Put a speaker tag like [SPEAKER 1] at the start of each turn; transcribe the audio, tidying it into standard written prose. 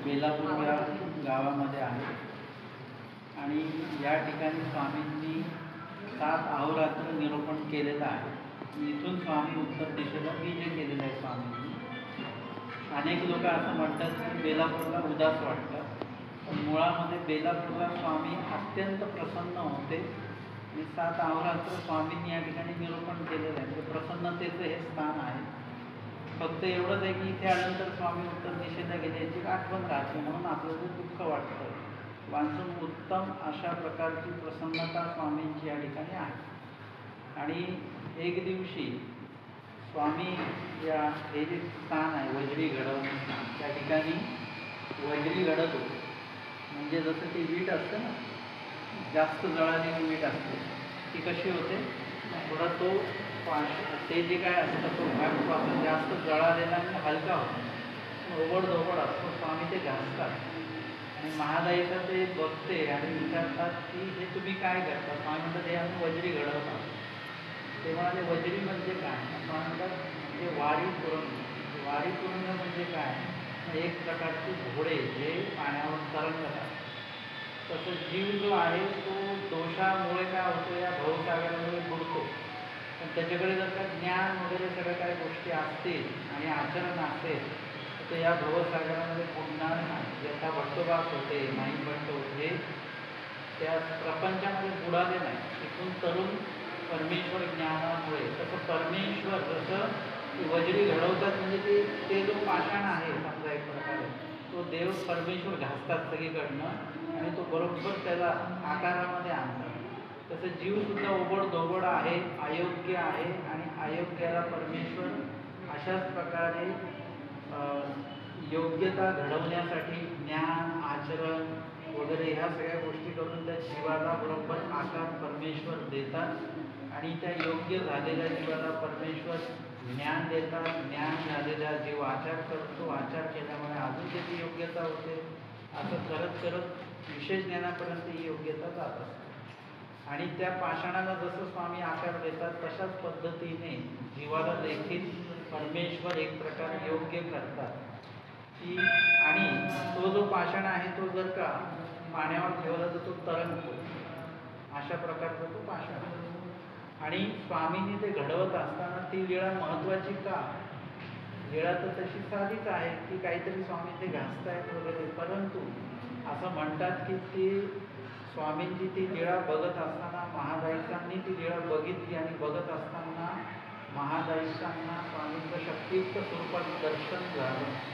[SPEAKER 1] बेलापूर या गावामध्ये आहे आणि या ठिकाणी स्वामींनी 7 अहोरात्र निरूपण केलेलं आहे। इथून स्वामी उत्तर दिशेला विजय केलेला आहे स्वामींनी। अनेक लोक असं म्हणतात की बेलापूरला उदास वाटतं, पण मुळामध्ये बेलापूरला स्वामी अत्यंत प्रसन्न होते आणि 7 अहोरात्र स्वामींनी या ठिकाणी निरूपण केलेलं आहे। म्हणजे प्रसन्नतेचं हे स्थान आहे। फक्त एवढंच आहे की इथे आल्यानंतर स्वामी उत्तर दिशेला गेले याची आठवण राहते, म्हणून आपल्याला दुःख वाटतं। वाचून उत्तम अशा प्रकारची प्रसन्नता स्वामींची या ठिकाणी आहे। आणि एक दिवशी स्वामी या हे जे स्थान आहे वज्री घडवणे स्थान, त्या ठिकाणी वज्री घडत होते। म्हणजे जसं ती वीट असते ना, जास्त जळालेली वीट असते, ती कशी होते, थोडा तो ते जे काय असतं तो भाग जास्त जळालेला आणि हलका होतो, ओबडधोबड असतो। स्वामी ते घासतात आणि महादाईचा ते बघते आणि विचारतात की हे तुम्ही काय करता? स्वामी म्हणतात हे आम्ही वज्री घडवतात। ते म्हणाले वज्री म्हणजे काय? स्वामी म्हणतात म्हणजे वारी तुरंग। वारी तुरंग म्हणजे काय? एक प्रकारचे घोडे जे पाण्यावर तरंगतात। तसं जीव जो आहे तो दोषामुळे काय होतो, या भवसागरामध्ये बुडतो। पण त्याच्याकडे जर का ज्ञान वगैरे सगळ्या काही गोष्टी असतील आणि आचरण असेल तर या भवसागरामध्ये बुडणार नाही। यथा भट्टोबास होते, नाही भट्ट होते, त्या प्रपंचामध्ये बुडाले नाही, तिथून तरुण परमेश्वर ज्ञानामुळे। तसं परमेश्वर जसं वज्री घडवतात, म्हणजे ते जो पाषाण आहे समजा एक प्रकारे, तो देव परमेश्वर घासतात सगळीकडनं आणि तो बरोबर त्याला आकारामध्ये आणतात। तसं जीवसुद्धा ओबडधोबड आहे, अयोग्य आहे आणि अयोग्याला परमेश्वर अशाच प्रकारे योग्यता घडवण्यासाठी ज्ञान आचरण वगैरे ह्या सगळ्या गोष्टी करून त्या जीवाला बरोबर आकार परमेश्वर देतात आणि त्या योग्य झालेल्या जीवाला परमेश्वर ज्ञान देतात। ज्ञान झालेला जीव आचार करतो, आचार केल्यामुळे अजून त्याची योग्यता होते। असं करत करत विशेष ज्ञानापर्यंत ही योग्यता जात असते। आणि त्या पाषाणाला जसं स्वामी आकार देतात तशाच पद्धतीने जीवाला देखील परमेश्वर एक प्रकार योग्य करतात की, आणि तो जो पाषाण आहे तो जर का पाण्यावर ठेवला तर तो तरंगतो, अशा प्रकारचा तो पाषाण आहे। आणि स्वामींनी ते घडवत असताना ती लीळा महत्त्वाची का? लीळा तर तशी साधीच आहे की काहीतरी स्वामी ते घासतायत वगैरे, परंतु असं म्हणतात की ती स्वामींची ती लीळा बघत असताना महादाईसांनी ती लीळा बघितली आणि बघत असताना महादाईसांना स्वामींचं शक्तियुक्त स्वरूपात दर्शन झालं।